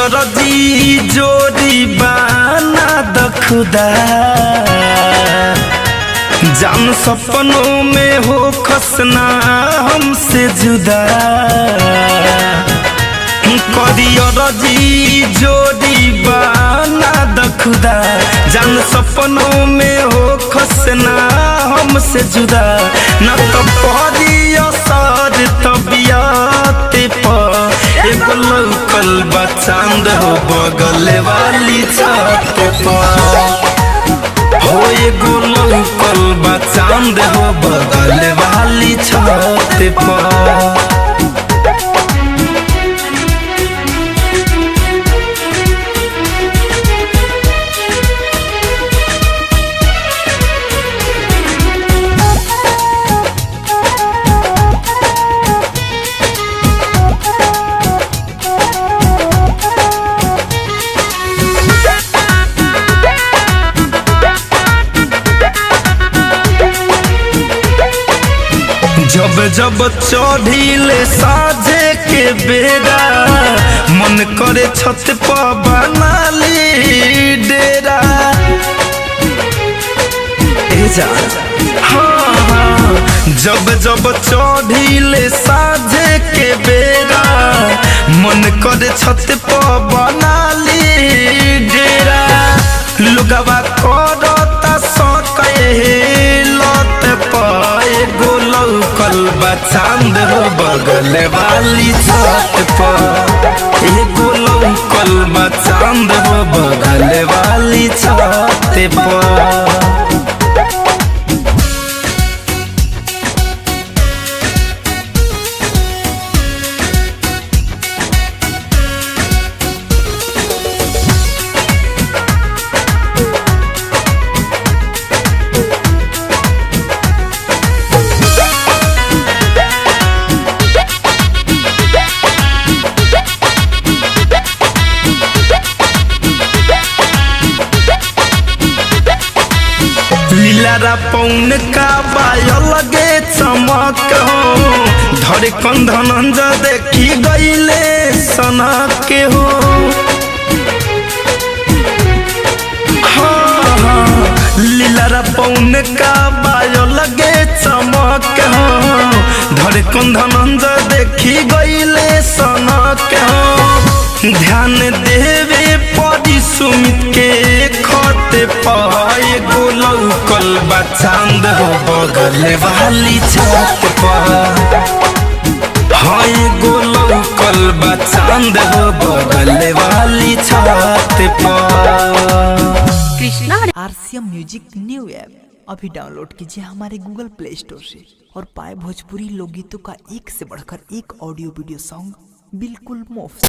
रजी जोड़ी बाना दखुदा जान सपनों में हो खसना हमसे जुदा रजी जोड़ी बाना दखुदा जान सपनों में हो खसना हमसे जुदा न तो पहरी असर तबियत पर एगो लौकल बा चांद हो बगल वाली छत पर हो एगो लौकल बा चांद हो बगल वाली छत पर। जब जब चढ़ीले साझे के बेरा मन करे छत पर बना ली डेरा हाँ जब जब चढ़ीले साझे के बेरा मन करे छत पर बना ली डेरा लुगवा करता लत पाए लौकल बा चांद हो बगल वाली छत पर एगो लौकल बा चांद हो बगल वाली छत पर। लीलारा पौन का बाय लगे चमक हो धरे कंधन देखी गईले सनक के हो हाँ लीलारा पौन का बाय लगे चमक हो धरे कंधन देखी गईले सनक के हो ध्यान देवे परी सुमित के खत पाए गो लौकल बा चांद हो बगल वाली छत पर हाँ गो लौकल बा चांद हो बगल वाली छत पर। Krishna RCM music new app अभी डाउनलोड कीजिए हमारे गूगल प्ले स्टोर से और पाए भोजपुरी लोकगीतों का एक से बढ़कर एक ऑडियो वीडियो सॉन्ग बिल्कुल मुफ्त।